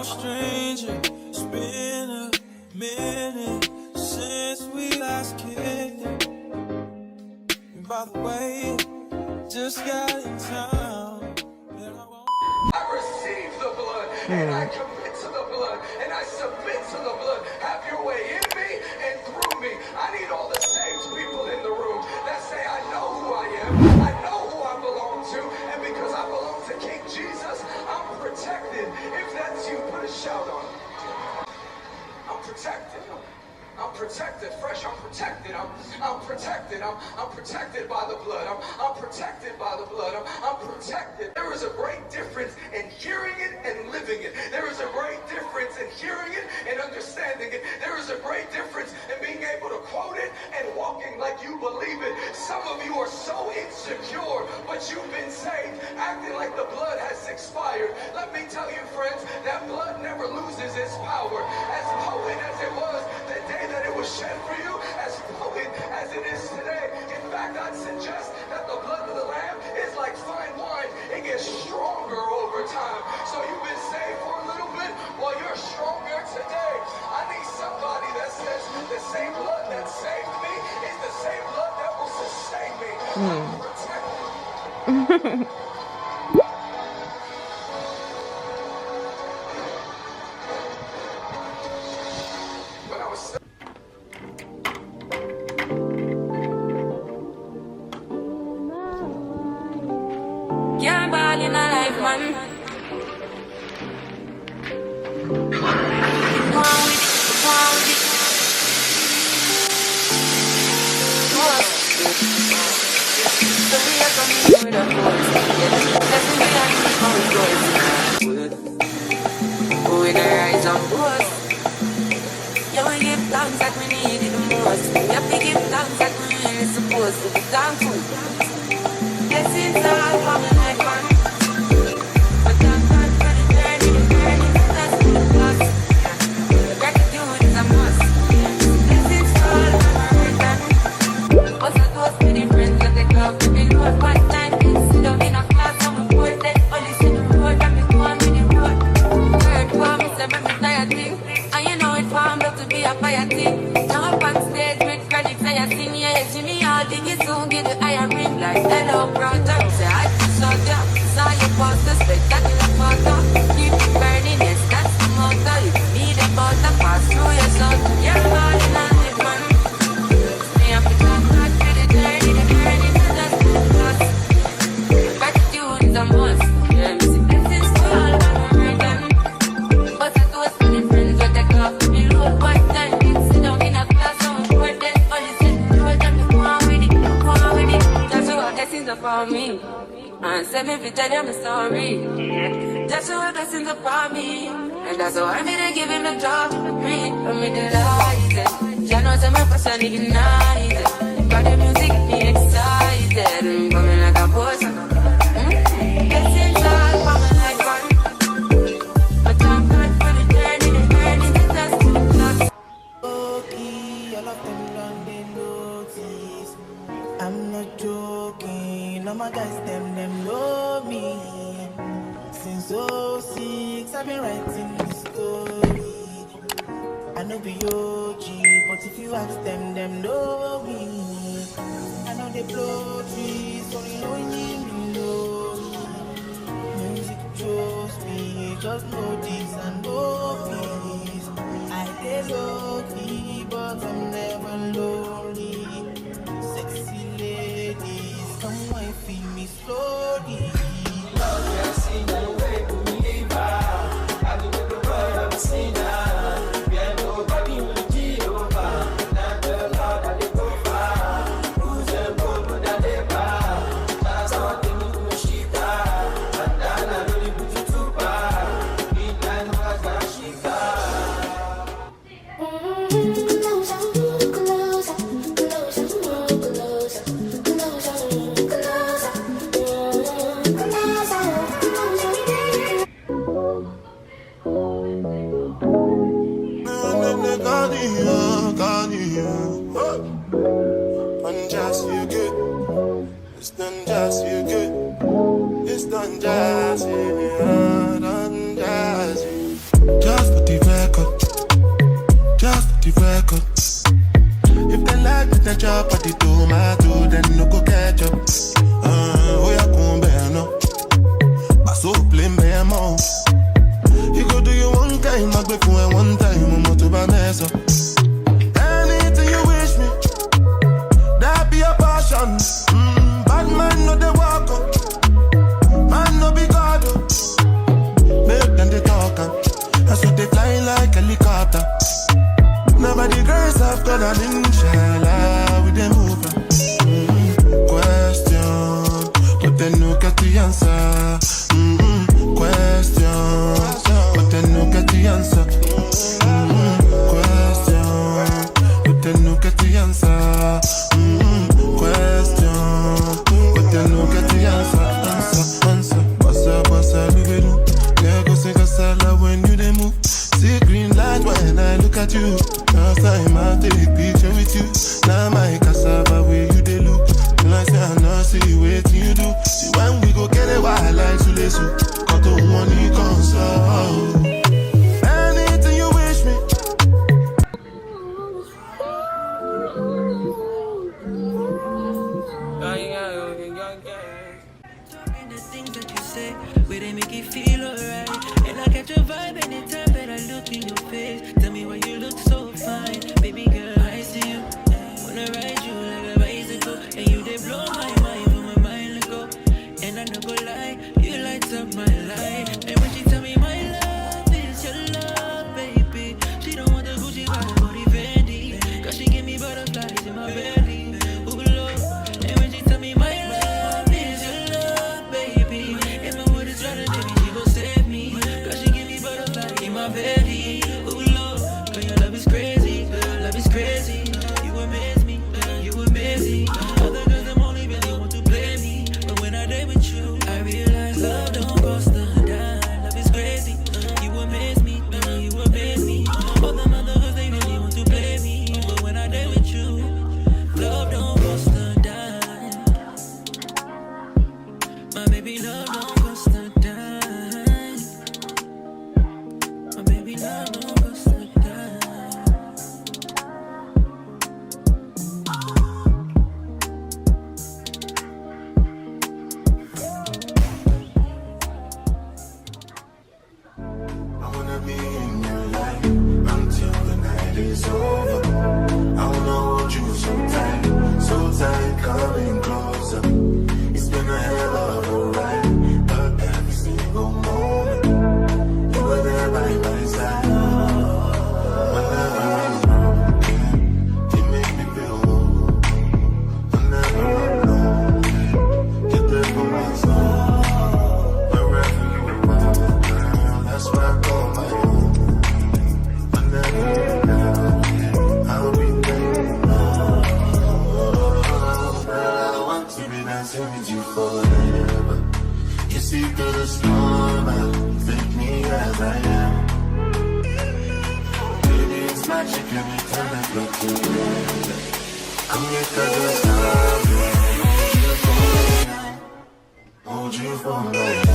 stranger. It's been a minute since we last kicked it. And by the way, just got in town. I receive the blood, and I commit to the blood, and I submit to the blood. Have your way in me and through me. I need all the saved people in the room that say, I know who I am, I know who I belong to, and because I belong to King Jesus, I'm protected. If that's you, put a shout on it. I'm protected. I'm protected, fresh, I'm protected, I'm protected, I'm protected by the blood, I'm protected by the blood, I'm protected. There is a great difference in hearing it and living it. There is a great difference in hearing it and understanding it. There is a great difference in being able to quote it and walking like you believe it. Some of you are so insecure, but you've been saved, acting like the blood has expired. Let me tell you, friends, that blood never loses its power. As potent as it was the day that it was shed for you, as potent as it is today. In fact, I'd suggest that the blood of the Lamb is like fine wine. It gets stronger over time. So you've been saved for a little bit, well, you're stronger today. I need somebody that says the same blood that saved me is the same blood that will sustain me. I'm protected. Can't ball in a life, man. Go on with it, go on with it. So we are coming with a force. Let's be honest, with the rise and boast. Yeah, we give thanks that we need it the most. We have to give thanks that we really supposed to be thankful. Blessings all for my life, man. But thank God for the journey, that's the plus. Gratitude is a must. Blessings all for my right hand. What's a toast to the friends that they come to me, Lord, what time is sit down in a class and we put them only see the road and we go on with the road. Word for me, say me tired thing. And you know it formed up to be a fire thing. Now up on stage with chronics and you sing, yeah, see me all dig it soon, get the iron ring like hello, brother. Say I just saw ya, saw you post the spectacular photo. Keep it burning, yes, that's the motto. You need a butter, pass through your soul. You're all in a live, man. Me have to come back to the journey, that's the plus. Gratitude is a must. Yeah, me see blessings to all my right hand. What's a toast to the friends that they come to me, Lord, what time it's sit down in a class and we put them only sit the road and we go on with it, go on with it. That's what blessings are for me. And send me to tell you my story. That's what blessings are for me. And that's why I'm here to give him the job. Read for me the light. You know some my passion ignited. Got the music get me excited. Coming like a boss. Blessings all for my life, man. But thank God for the journey, that's the plus. Okay, all of them done they notice. I'm not joking, all my guys them know me. Since '06 I've been writing this story. I know be OG, but if you ask them know me. I know they blow trees, only knowing me know me. Music chose me, just know this and know peace. I get lucky, but I'm never lonely. Sexy ladies, come and feel me slowly. Love has seen the way to me, I do the word of a sinner. Yeah, nobody will be over. Not the Lord that they go far. Who's the gold that they buy? That's all they need to ship. And then I really put it too far. Midnight was a shika. Unjust, you good. It's done just, you good. It's done just, yeah, done just, you. time, I go for one time, I'm not to buy mess up. Anything you wish me, that be a passion. Bad man no they walk up, man no be God up. Make them they talk up, I saw they fly like helicopter. Nobody girls have got an inshallah with them over. Question, but then no get the answer. Question, but then no get the answer. Question, but then no get the answer. Question, but then no get the answer. Answer, bossa, libero. There go sing a salad when you dey move. See green light when I look at you. Last time I take picture with you. Now my cassava where you dey look. Till I say I not see what you do. See when we go get a wild like Sulesu. Got the money console. Anything you wish me. Talking the things that you say, where they make you feel alright. And I catch a vibe anytime that I look in your face. Tell me why you look so fine, baby girl. I see you, wanna ride you like a bicycle, and you they blow my mind, from my mind to go. And I don't go lie, you light up my life. And when she tell me my love is your love, baby, she don't want the Gucci bag or the Fendi, cause she give me butterflies in my belly. Ooh Lord, and when she tell me my love is your love, baby, if my wood is running, baby, she gon' save me, cause she give me butterflies in my belly. Ooh Lord, girl, your love is crazy, girl, your love is crazy. You amaze me, you amaze me. Other girls, them only really want to play me, but when I day with you, I realize love don't cost a dime. Love is crazy, you amaze me, you amaze me. All them other girls, they really want to play me, but when I day with you, love don't cost a dime. My baby, love don't cost a dime. My baby, love don't cost a dime. I wanna be in your life until the night is over. I wanna hold you so tight, coming closer. It's been a hell of a ride, but every single moment you were there by my side. Whenever I'm broken, you make me feel whole. Whenever I'm lonely, you're there for my soul. Wherever you are, girl, that's where I call my home. Whenever you're down, I'll be there. Girl, I want to be dancing with you forever. You see through the storm, I'll take me as I am. Baby, it's magic, and we turn that look together. I'm here 'cause it's love, hold you for life.